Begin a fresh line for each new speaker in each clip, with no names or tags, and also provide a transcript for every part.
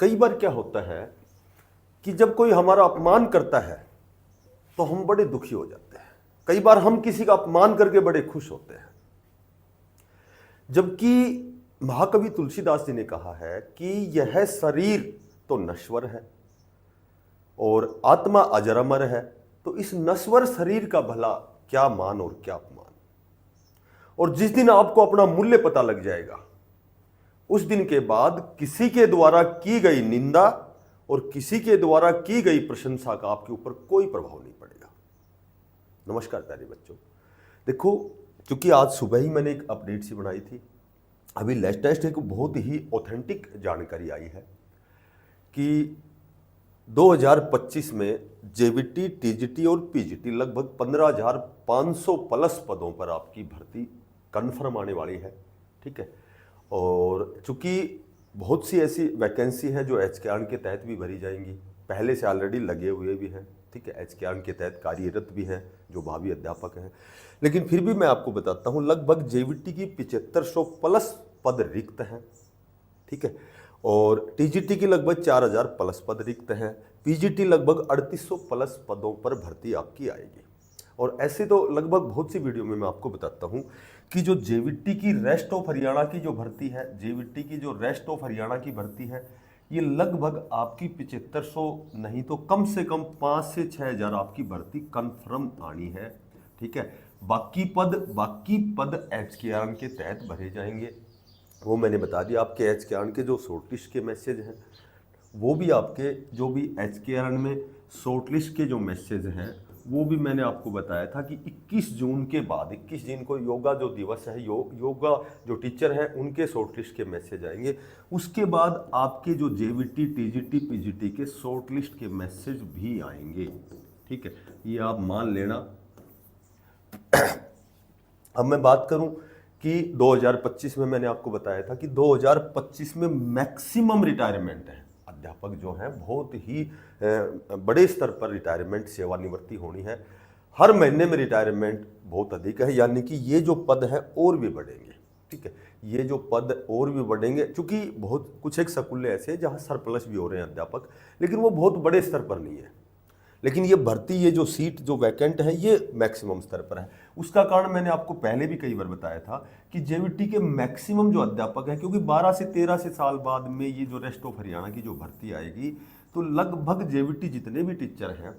कई बार क्या होता है कि जब कोई हमारा अपमान करता है तो हम बड़े दुखी हो जाते हैं। कई बार हम किसी का अपमान करके बड़े खुश होते हैं। जबकि महाकवि तुलसीदास जी ने कहा है कि यह शरीर तो नश्वर है और आत्मा अजर अमर है, तो इस नश्वर शरीर का भला क्या मान और क्या अपमान। और जिस दिन आपको अपना मूल्य पता लग जाएगा, उस दिन के बाद किसी के द्वारा की गई निंदा और किसी के द्वारा की गई प्रशंसा का आपके ऊपर कोई प्रभाव नहीं पड़ेगा। नमस्कार प्यारे बच्चों, देखो क्योंकि आज सुबह ही मैंने एक अपडेट सी बनाई थी, अभी लेटेस्ट एक बहुत ही ऑथेंटिक जानकारी आई है कि 2025 में जेवीटी, टीजीटी और पीजीटी लगभग 15,500 प्लस पदों पर आपकी भर्ती कन्फर्म आने वाली है। ठीक है, और चूंकि बहुत सी ऐसी वैकेंसी है जो एचकेआरएन के तहत भी भरी जाएंगी, पहले से ऑलरेडी लगे हुए भी हैं। ठीक है, एचकेआरएन के तहत कार्यरत भी हैं जो भावी अध्यापक हैं, लेकिन फिर भी मैं आपको बताता हूं लगभग जेवीटी की 7500 प्लस पद रिक्त हैं। ठीक है, और टीजीटी की लगभग 4000 प्लस पद रिक्त हैं। पीजीटी लगभग 3800 प्लस पदों पर भर्ती आपकी आएगी। और ऐसे तो लगभग बहुत सी वीडियो में मैं आपको बताता हूं कि जो जेवीटी की रेस्ट ऑफ हरियाणा की जो भर्ती है, जेवीटी की जो रेस्ट ऑफ हरियाणा की भर्ती है, ये लगभग आपकी 7500 नहीं तो कम से कम 5 से 6000 आपकी भर्ती कन्फर्म आनी है। ठीक है, बाकी पद एचकेआरएन के तहत भरे जाएंगे। वो मैंने बता दिया, आपके एचकेआरएन के जो शॉर्टलिस्ट के मैसेज हैं वो भी आपके जो भी एचकेआरएन में शॉर्टलिस्ट के जो मैसेज हैं वो भी मैंने आपको बताया था कि 21 जून के बाद, 21 जून को योगा जो दिवस है, योगा जो टीचर हैं उनके शॉर्टलिस्ट के मैसेज आएंगे। उसके बाद आपके जो जेवीटी, टीजीटी, पीजीटी के शॉर्टलिस्ट के मैसेज भी आएंगे। ठीक है, ये आप मान लेना। अब मैं बात करूं कि 2025 में मैंने आपको बताया था कि 2025 में मैक्सिमम रिटायरमेंट है। अध्यापक जो हैं बहुत ही बड़े स्तर पर रिटायरमेंट, सेवानिवृत्ति होनी है। हर महीने में रिटायरमेंट बहुत अधिक है, यानी कि ये जो पद है और भी बढ़ेंगे। ठीक है, ये जो पद और भी बढ़ेंगे, क्योंकि बहुत कुछ एक स्कूल ऐसे हैं जहाँ सरप्लस भी हो रहे हैं अध्यापक, लेकिन वो बहुत बड़े स्तर पर नहीं है। लेकिन ये भर्ती, ये जो सीट जो वैकेंट है, ये मैक्सिमम स्तर पर है। उसका कारण मैंने आपको पहले भी कई बार बताया था कि जेवीटी के मैक्सिमम जो अध्यापक हैं, क्योंकि 12 से 13 से साल बाद में ये जो रेस्ट ऑफ हरियाणा की जो भर्ती आएगी, तो लगभग जेवीटी जितने भी टीचर हैं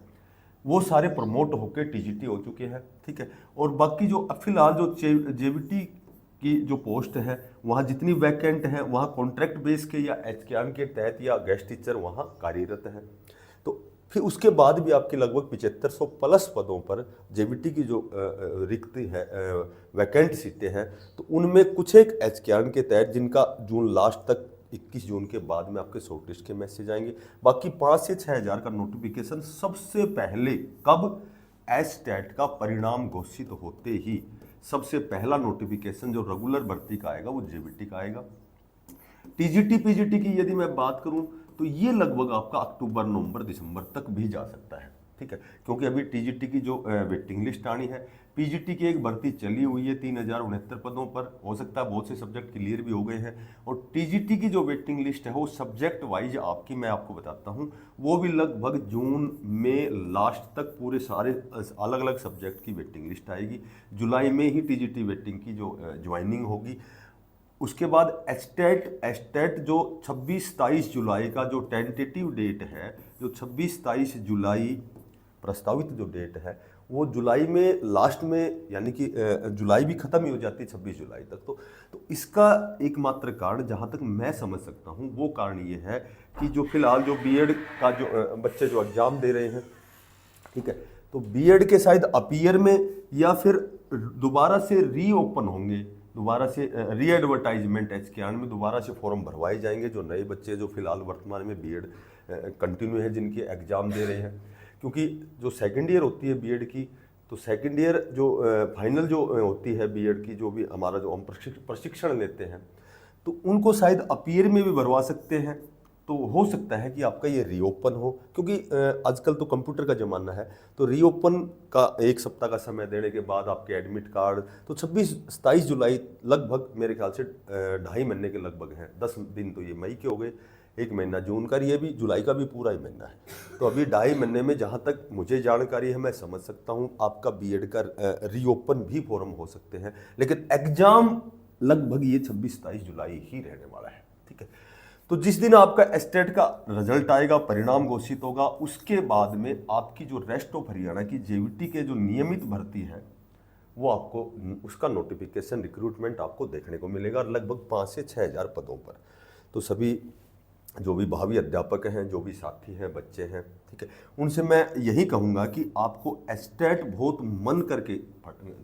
वो सारे प्रमोट होकर टीजीटी हो चुके हैं। ठीक है, और बाकी जो फिलहाल जो जेवीटी की जो पोस्ट है वहाँ जितनी वैकेंट है, वहाँ कॉन्ट्रैक्ट बेस के या एचकेआरएन के तहत या गेस्ट टीचर वहाँ कार्यरत हैं। तो फिर उसके बाद भी आपकी लगभग 7500 प्लस पदों पर जेवीटी की जो रिक्त है, वैकेंट सीटें हैं, तो उनमें कुछ एक एचकेआरएन के तहत जिनका जून लास्ट तक, 21 जून के बाद में आपके शॉर्टलिस्ट के मैसेज आएंगे। बाकी 5 से 6000 का नोटिफिकेशन सबसे पहले कब, एचटेट का परिणाम घोषित होते ही सबसे पहला नोटिफिकेशन जो रेगुलर भर्ती का आएगा वो जेवीटी का आएगा। टीजीटी, पीजीटी की यदि मैं बात करूं तो ये लगभग आपका अक्टूबर, नवंबर, दिसंबर तक भी जा सकता है। ठीक है, क्योंकि अभी टीजीटी की जो वेटिंग लिस्ट आनी है, पीजीटी की एक भर्ती चली हुई है 3069 पदों पर, हो सकता है बहुत से सब्जेक्ट क्लियर भी हो गए हैं। और टीजीटी की जो वेटिंग लिस्ट है वो सब्जेक्ट वाइज आपकी मैं आपको बताता हूँ, वो भी लगभग जून में लास्ट तक पूरे सारे अलग अलग सब्जेक्ट की वेटिंग लिस्ट आएगी। जुलाई में ही टीजीटी वेटिंग की जो ज्वाइनिंग होगी। उसके बाद एस्टेट जो 26-27 जुलाई का जो टेंटेटिव डेट है, जो 26-27 जुलाई प्रस्तावित जो डेट है, वो जुलाई में लास्ट में, यानी कि जुलाई भी खत्म ही हो जाती है 26 जुलाई तक। तो इसका एकमात्र कारण जहाँ तक मैं समझ सकता हूँ वो कारण ये है कि जो फिलहाल जो बीएड का जो बच्चे जो एग्जाम दे रहे हैं, ठीक है, तो बीएड के शायद अपीयर में या फिर दोबारा से रीओपन होंगे, दोबारा से री एडवर्टाइजमेंट एचकेआरएन में दोबारा से फॉर्म भरवाए जाएंगे। जो नए बच्चे जो फिलहाल वर्तमान में बीएड कंटिन्यू है, जिनके एग्जाम दे रहे हैं, क्योंकि जो सेकेंड ईयर होती है बीएड की, तो सेकेंड ईयर जो फाइनल जो होती है बीएड की, जो भी हमारा जो हम प्रशिक्षण लेते हैं, तो उनको शायद अपीयर में भी भरवा सकते हैं। तो हो सकता है कि आपका ये रीओपन हो, क्योंकि आजकल तो कंप्यूटर का ज़माना है, तो रीओपन का 1 सप्ताह का समय देने के बाद आपके एडमिट कार्ड तो 26-27 जुलाई लगभग मेरे ख्याल से 2.5 महीने के लगभग हैं। 10 दिन तो ये मई के हो गए, 1 महीना जून का, ये भी जुलाई का भी पूरा ही महीना है। तो अभी 2.5 महीने में जहाँ तक मुझे जानकारी है, मैं समझ सकता हूँ आपका बीएड का रीओपन भी फॉर्म हो सकते हैं, लेकिन एग्जाम लगभग ये 26-27 जुलाई ही रहने वाला है। ठीक है, तो जिस दिन आपका एस्टेट का रिजल्ट आएगा, परिणाम घोषित होगा, उसके बाद में आपकी जो रेस्ट ऑफ हरियाणा की जेवीटी के जो नियमित भर्ती है वो आपको उसका नोटिफिकेशन, रिक्रूटमेंट आपको देखने को मिलेगा लगभग 5 से 6 हज़ार पदों पर। तो सभी जो भी भावी अध्यापक हैं, जो भी साथी हैं, बच्चे हैं, ठीक है, उनसे मैं यही कहूँगा कि आपको एस्टेट बहुत मन करके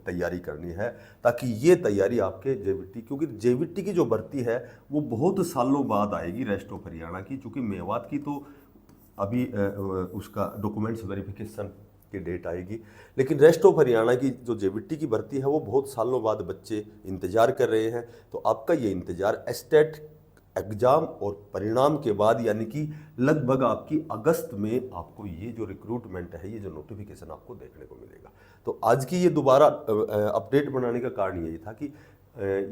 तैयारी करनी है, ताकि ये तैयारी आपके जेवीटी, क्योंकि जेवीटी की जो भर्ती है वो बहुत सालों बाद आएगी रेस्ट ऑफ हरियाणा की, चूँकि मेवात की तो अभी उसका डॉक्यूमेंट्स वेरिफिकेशन की डेट आएगी, लेकिन रेस्ट ऑफ हरियाणा की जो जेवीटी की भर्ती है वो बहुत सालों बाद बच्चे इंतजार कर रहे हैं। तो आपका ये इंतजार एस्टेट एग्जाम और परिणाम के बाद, यानी कि लगभग आपकी अगस्त में आपको ये जो रिक्रूटमेंट है, ये जो नोटिफिकेशन आपको देखने को मिलेगा। तो आज की ये दोबारा अपडेट बनाने का कारण यही था कि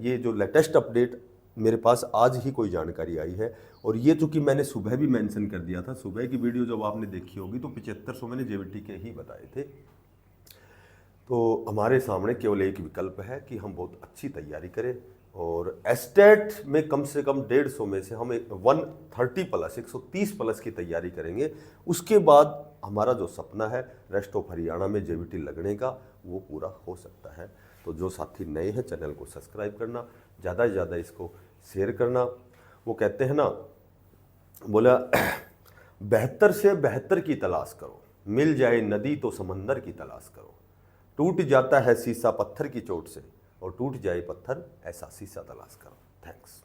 ये जो लेटेस्ट अपडेट मेरे पास आज ही कोई जानकारी आई है, और ये चूंकि मैंने सुबह भी मेंशन कर दिया था, सुबह की वीडियो जब आपने देखी होगी तो 7500 मैंने जेवीटी के ही बताए थे। तो हमारे सामने केवल एक विकल्प है कि हम बहुत अच्छी तैयारी करें, और एस्टेट में कम से कम 150 में से हम 130 प्लस की तैयारी करेंगे। उसके बाद हमारा जो सपना है रेस्ट ऑफ हरियाणा में जेवीटी लगने का, वो पूरा हो सकता है। तो जो साथी नए हैं, चैनल को सब्सक्राइब करना, ज़्यादा से ज़्यादा इसको शेयर करना। वो कहते हैं ना, बोला बेहतर से बेहतर की तलाश करो, मिल जाए नदी तो समंदर की तलाश करो, टूट जाता है शीशा पत्थर की चोट से, और टूट जाए पत्थर ऐसा शीशा तलाश करो। थैंक्स।